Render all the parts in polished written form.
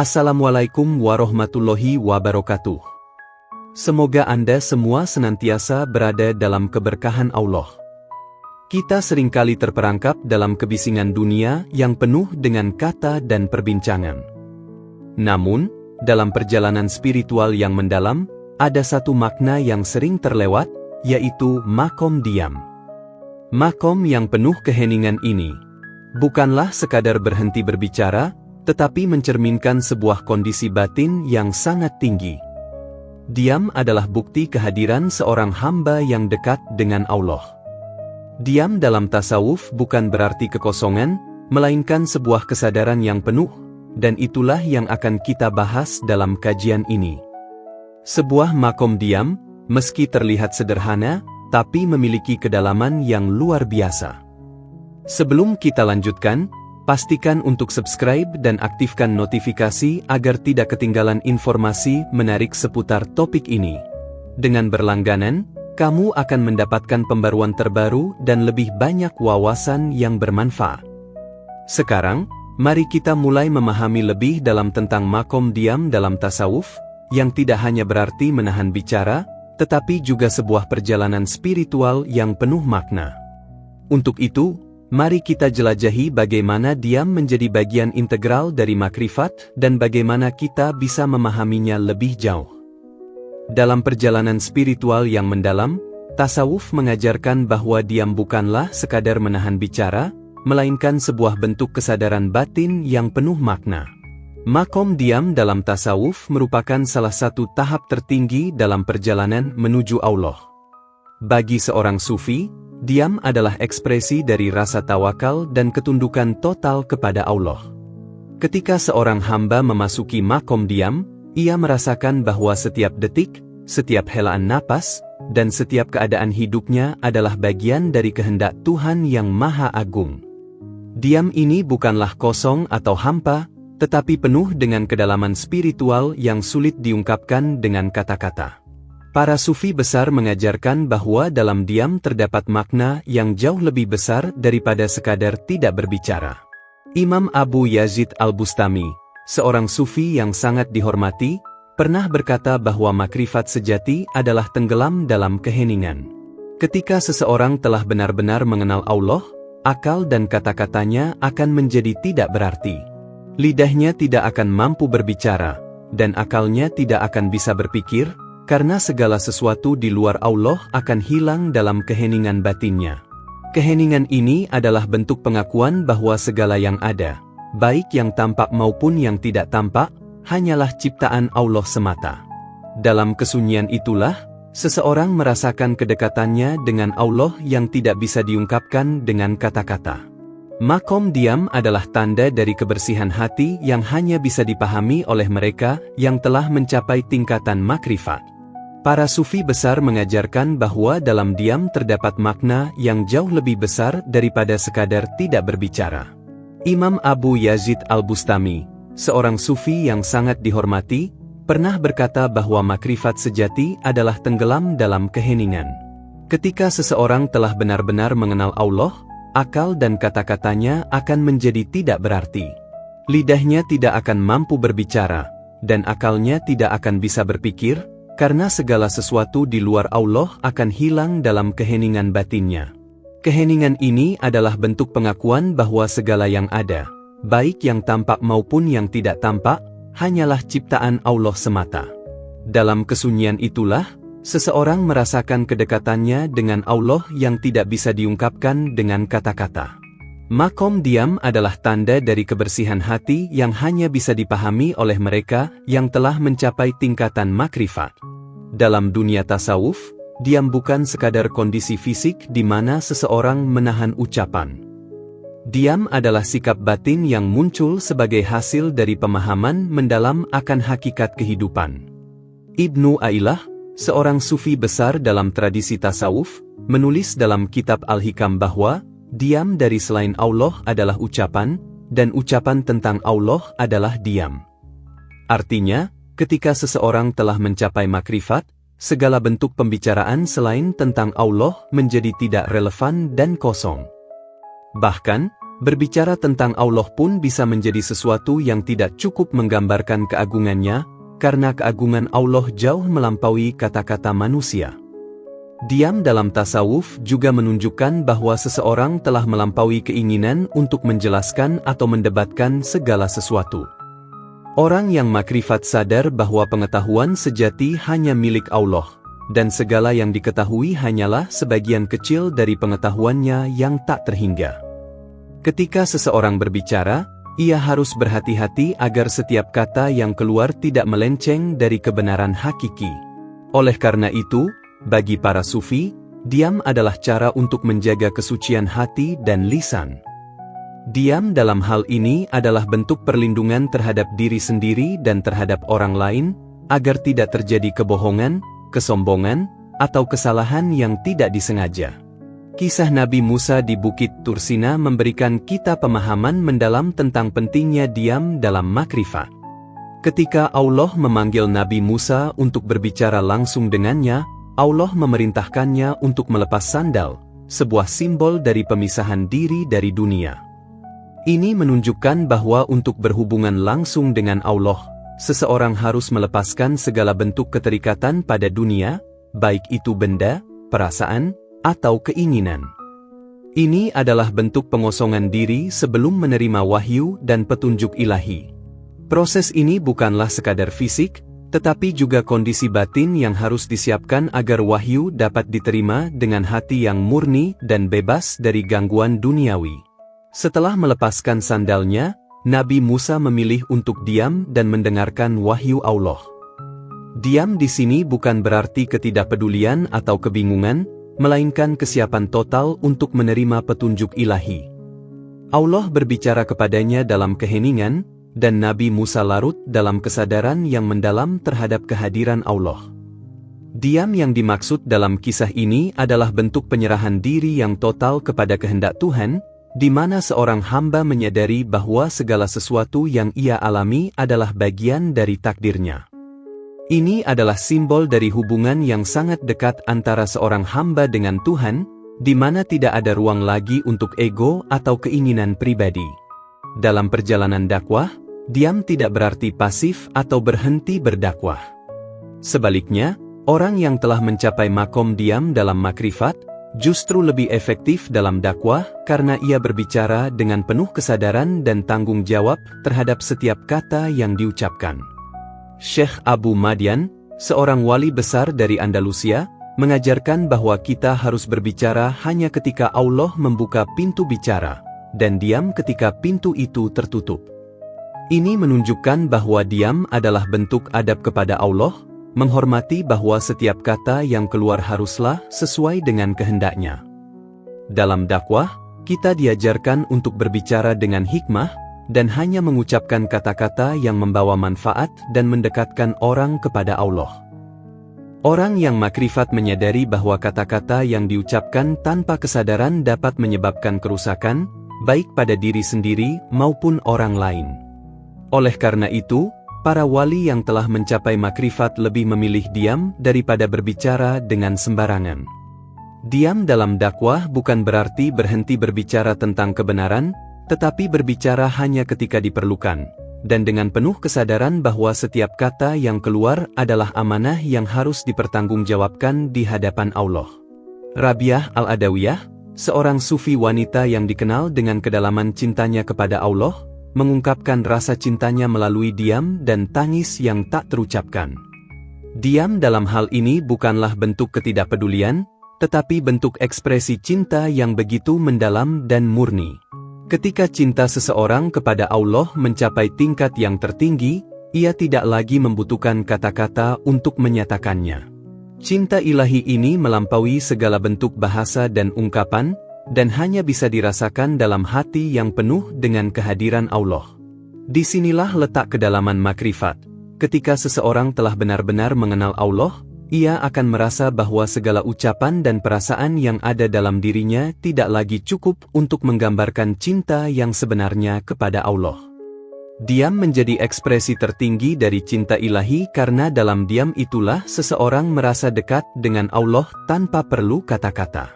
Assalamualaikum warahmatullahi wabarakatuh. Semoga Anda semua senantiasa berada dalam keberkahan Allah. Kita seringkali terperangkap dalam kebisingan dunia yang penuh dengan kata dan perbincangan. Namun, dalam perjalanan spiritual yang mendalam, ada satu makna yang sering terlewat, yaitu makom diam. Makom yang penuh keheningan ini bukanlah sekadar berhenti berbicara, tetapi mencerminkan sebuah kondisi batin yang sangat tinggi. Diam adalah bukti kehadiran seorang hamba yang dekat dengan Allah. Diam dalam tasawuf bukan berarti kekosongan, melainkan sebuah kesadaran yang penuh, dan itulah yang akan kita bahas dalam kajian ini. Sebuah makom diam, meski terlihat sederhana, tapi memiliki kedalaman yang luar biasa. Sebelum kita lanjutkan, pastikan untuk subscribe dan aktifkan notifikasi agar tidak ketinggalan informasi menarik seputar topik ini. Dengan berlangganan, kamu akan mendapatkan pembaruan terbaru dan lebih banyak wawasan yang bermanfaat. Sekarang, mari kita mulai memahami lebih dalam tentang makom diam dalam tasawuf, yang tidak hanya berarti menahan bicara, tetapi juga sebuah perjalanan spiritual yang penuh makna. Untuk itu, mari kita jelajahi bagaimana diam menjadi bagian integral dari makrifat dan bagaimana kita bisa memahaminya lebih jauh. Dalam perjalanan spiritual yang mendalam, tasawuf mengajarkan bahwa diam bukanlah sekadar menahan bicara, melainkan sebuah bentuk kesadaran batin yang penuh makna. Makom diam dalam tasawuf merupakan salah satu tahap tertinggi dalam perjalanan menuju Allah. Bagi seorang sufi, diam adalah ekspresi dari rasa tawakal dan ketundukan total kepada Allah. Ketika seorang hamba memasuki makom diam, ia merasakan bahwa setiap detik, setiap helaan napas, dan setiap keadaan hidupnya adalah bagian dari kehendak Tuhan yang Maha Agung. Diam ini bukanlah kosong atau hampa, tetapi penuh dengan kedalaman spiritual yang sulit diungkapkan dengan kata-kata. Para sufi besar mengajarkan bahwa dalam diam terdapat makna yang jauh lebih besar daripada sekadar tidak berbicara. Imam Abu Yazid Al-Bustami, seorang sufi yang sangat dihormati, pernah berkata bahwa makrifat sejati adalah tenggelam dalam keheningan. Ketika seseorang telah benar-benar mengenal Allah, akal dan kata-katanya akan menjadi tidak berarti. Lidahnya tidak akan mampu berbicara, dan akalnya tidak akan bisa berpikir, karena segala sesuatu di luar Allah akan hilang dalam keheningan batinnya. Keheningan ini adalah bentuk pengakuan bahwa segala yang ada, baik yang tampak maupun yang tidak tampak, hanyalah ciptaan Allah semata. Dalam kesunyian itulah, seseorang merasakan kedekatannya dengan Allah yang tidak bisa diungkapkan dengan kata-kata. Makom diam adalah tanda dari kebersihan hati yang hanya bisa dipahami oleh mereka yang telah mencapai tingkatan makrifat. Para sufi besar mengajarkan bahwa dalam diam terdapat makna yang jauh lebih besar daripada sekadar tidak berbicara. Imam Abu Yazid Al-Bustami, seorang sufi yang sangat dihormati, pernah berkata bahwa makrifat sejati adalah tenggelam dalam keheningan. Ketika seseorang telah benar-benar mengenal Allah, akal dan kata-katanya akan menjadi tidak berarti. Lidahnya tidak akan mampu berbicara, dan akalnya tidak akan bisa berpikir, karena segala sesuatu di luar Allah akan hilang dalam keheningan batinnya. Keheningan ini adalah bentuk pengakuan bahwa segala yang ada, baik yang tampak maupun yang tidak tampak, hanyalah ciptaan Allah semata. Dalam kesunyian itulah, seseorang merasakan kedekatannya dengan Allah yang tidak bisa diungkapkan dengan kata-kata. Makom diam adalah tanda dari kebersihan hati yang hanya bisa dipahami oleh mereka yang telah mencapai tingkatan makrifat. Dalam dunia tasawuf, diam bukan sekadar kondisi fisik di mana seseorang menahan ucapan. Diam adalah sikap batin yang muncul sebagai hasil dari pemahaman mendalam akan hakikat kehidupan. Ibnu Ailah, seorang sufi besar dalam tradisi tasawuf, menulis dalam kitab Al-Hikam bahwa diam dari selain Allah adalah ucapan, dan ucapan tentang Allah adalah diam. Artinya, ketika seseorang telah mencapai makrifat, segala bentuk pembicaraan selain tentang Allah menjadi tidak relevan dan kosong. Bahkan, Berbicara tentang Allah pun bisa menjadi sesuatu yang tidak cukup menggambarkan keagungannya, karena keagungan Allah jauh melampaui kata-kata manusia. Diam dalam tasawuf juga menunjukkan bahwa seseorang telah melampaui keinginan untuk menjelaskan atau mendebatkan segala sesuatu. Orang yang makrifat sadar bahwa pengetahuan sejati hanya milik Allah, dan segala yang diketahui hanyalah sebagian kecil dari pengetahuannya yang tak terhingga. Ketika seseorang berbicara, ia harus berhati-hati agar setiap kata yang keluar tidak melenceng dari kebenaran hakiki. Oleh karena itu, bagi para sufi, diam adalah cara untuk menjaga kesucian hati dan lisan. Diam dalam hal ini adalah bentuk perlindungan terhadap diri sendiri dan terhadap orang lain, agar tidak terjadi kebohongan, kesombongan, atau kesalahan yang tidak disengaja. Kisah Nabi Musa di Bukit Tursina memberikan kita pemahaman mendalam tentang pentingnya diam dalam makrifat. Ketika Allah memanggil Nabi Musa untuk berbicara langsung dengannya, Allah memerintahkannya untuk melepas sandal, sebuah simbol dari pemisahan diri dari dunia. Ini menunjukkan bahwa untuk berhubungan langsung dengan Allah, seseorang harus melepaskan segala bentuk keterikatan pada dunia, baik itu benda, perasaan, atau keinginan. Ini adalah bentuk pengosongan diri sebelum menerima wahyu dan petunjuk ilahi. Proses ini bukanlah sekadar fisik, tetapi juga kondisi batin yang harus disiapkan agar wahyu dapat diterima dengan hati yang murni dan bebas dari gangguan duniawi. Setelah melepaskan sandalnya, Nabi Musa memilih untuk diam dan mendengarkan wahyu Allah. Diam di sini bukan berarti ketidakpedulian atau kebingungan, melainkan kesiapan total untuk menerima petunjuk ilahi. Allah berbicara kepadanya dalam keheningan, dan Nabi Musa larut dalam kesadaran yang mendalam terhadap kehadiran Allah. Diam yang dimaksud dalam kisah ini adalah bentuk penyerahan diri yang total kepada kehendak Tuhan, di mana seorang hamba menyadari bahwa segala sesuatu yang ia alami adalah bagian dari takdirnya. Ini adalah simbol dari hubungan yang sangat dekat antara seorang hamba dengan Tuhan, di mana tidak ada ruang lagi untuk ego atau keinginan pribadi. Dalam perjalanan dakwah, diam tidak berarti pasif atau berhenti berdakwah. Sebaliknya, orang yang telah mencapai makom diam dalam makrifat, justru lebih efektif dalam dakwah karena ia berbicara dengan penuh kesadaran dan tanggung jawab terhadap setiap kata yang diucapkan. Syekh Abu Madian, seorang wali besar dari Andalusia, mengajarkan bahwa kita harus berbicara hanya ketika Allah membuka pintu bicara, dan diam ketika pintu itu tertutup. Ini menunjukkan bahwa diam adalah bentuk adab kepada Allah, menghormati bahwa setiap kata yang keluar haruslah sesuai dengan kehendaknya. Dalam dakwah, kita diajarkan untuk berbicara dengan hikmah, dan hanya mengucapkan kata-kata yang membawa manfaat dan mendekatkan orang kepada Allah. Orang yang makrifat menyadari bahwa kata-kata yang diucapkan tanpa kesadaran dapat menyebabkan kerusakan, baik pada diri sendiri maupun orang lain. Oleh karena itu, para wali yang telah mencapai makrifat lebih memilih diam daripada berbicara dengan sembarangan. Diam dalam dakwah bukan berarti berhenti berbicara tentang kebenaran, tetapi berbicara hanya ketika diperlukan, dan dengan penuh kesadaran bahwa setiap kata yang keluar adalah amanah yang harus dipertanggungjawabkan di hadapan Allah. Rabiah Al-Adawiyah, seorang sufi wanita yang dikenal dengan kedalaman cintanya kepada Allah, mengungkapkan rasa cintanya melalui diam dan tangis yang tak terucapkan. Diam dalam hal ini bukanlah bentuk ketidakpedulian, tetapi bentuk ekspresi cinta yang begitu mendalam dan murni. Ketika cinta seseorang kepada Allah mencapai tingkat yang tertinggi, ia tidak lagi membutuhkan kata-kata untuk menyatakannya. Cinta ilahi ini melampaui segala bentuk bahasa dan ungkapan, dan hanya bisa dirasakan dalam hati yang penuh dengan kehadiran Allah. Disinilah letak kedalaman makrifat. Ketika seseorang telah benar-benar mengenal Allah, ia akan merasa bahwa segala ucapan dan perasaan yang ada dalam dirinya tidak lagi cukup untuk menggambarkan cinta yang sebenarnya kepada Allah. Diam menjadi ekspresi tertinggi dari cinta ilahi karena dalam diam itulah seseorang merasa dekat dengan Allah tanpa perlu kata-kata.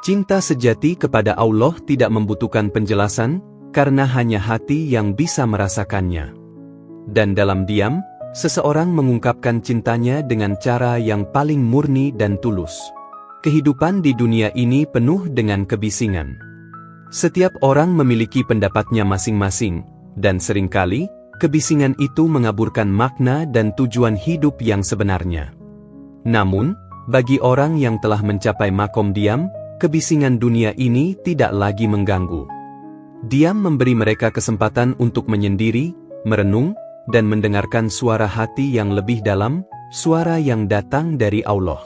Cinta sejati kepada Allah tidak membutuhkan penjelasan, karena hanya hati yang bisa merasakannya. Dan dalam diam, seseorang mengungkapkan cintanya dengan cara yang paling murni dan tulus. Kehidupan di dunia ini penuh dengan kebisingan. Setiap orang memiliki pendapatnya masing-masing, dan seringkali, kebisingan itu mengaburkan makna dan tujuan hidup yang sebenarnya. Namun, bagi orang yang telah mencapai makom diam, kebisingan dunia ini tidak lagi mengganggu. Diam memberi mereka kesempatan untuk menyendiri, merenung, dan mendengarkan suara hati yang lebih dalam, suara yang datang dari Allah.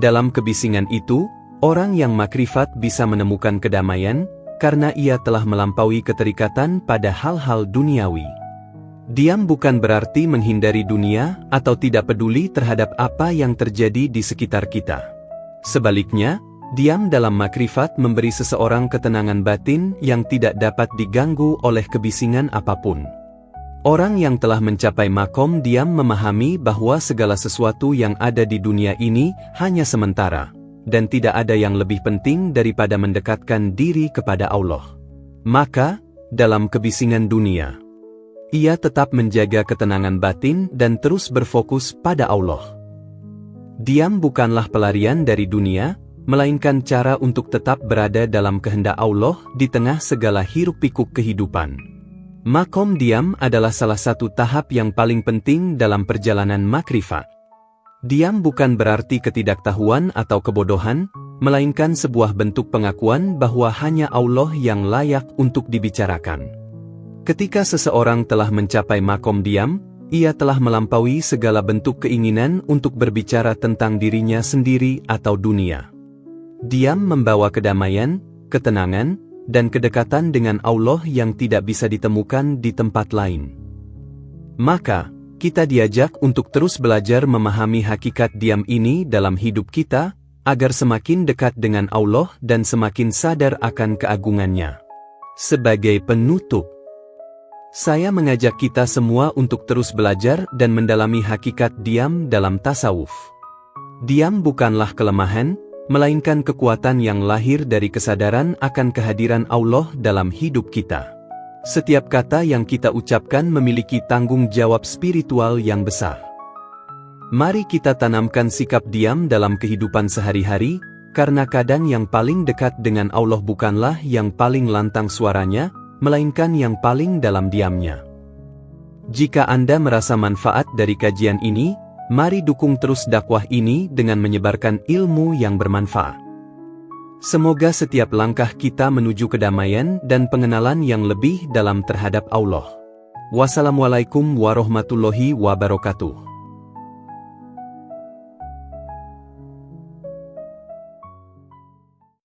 Dalam kebisingan itu, orang yang makrifat bisa menemukan kedamaian, karena ia telah melampaui keterikatan pada hal-hal duniawi. Diam bukan berarti menghindari dunia atau tidak peduli terhadap apa yang terjadi di sekitar kita. Sebaliknya, diam dalam makrifat memberi seseorang ketenangan batin yang tidak dapat diganggu oleh kebisingan apapun. Orang yang telah mencapai makom diam memahami bahwa segala sesuatu yang ada di dunia ini hanya sementara, dan tidak ada yang lebih penting daripada mendekatkan diri kepada Allah. Maka, dalam kebisingan dunia, ia tetap menjaga ketenangan batin dan terus berfokus pada Allah. Diam bukanlah pelarian dari dunia, melainkan cara untuk tetap berada dalam kehendak Allah di tengah segala hiruk-pikuk kehidupan. Makom diam adalah salah satu tahap yang paling penting dalam perjalanan makrifat. Diam bukan berarti ketidaktahuan atau kebodohan, melainkan sebuah bentuk pengakuan bahwa hanya Allah yang layak untuk dibicarakan. Ketika seseorang telah mencapai makom diam, ia telah melampaui segala bentuk keinginan untuk berbicara tentang dirinya sendiri atau dunia. Diam membawa kedamaian, ketenangan, dan kedekatan dengan Allah yang tidak bisa ditemukan di tempat lain. Maka, kita diajak untuk terus belajar memahami hakikat diam ini dalam hidup kita, agar semakin dekat dengan Allah dan semakin sadar akan keagungannya. Sebagai penutup, saya mengajak kita semua untuk terus belajar dan mendalami hakikat diam dalam tasawuf. Diam bukanlah kelemahan, melainkan kekuatan yang lahir dari kesadaran akan kehadiran Allah dalam hidup kita. Setiap kata yang kita ucapkan memiliki tanggung jawab spiritual yang besar. Mari kita tanamkan sikap diam dalam kehidupan sehari-hari, karena kadang yang paling dekat dengan Allah bukanlah yang paling lantang suaranya, melainkan yang paling dalam diamnya. Jika Anda merasa manfaat dari kajian ini, mari dukung terus dakwah ini dengan menyebarkan ilmu yang bermanfaat. Semoga setiap langkah kita menuju kedamaian dan pengenalan yang lebih dalam terhadap Allah. Wassalamualaikum warahmatullahi wabarakatuh.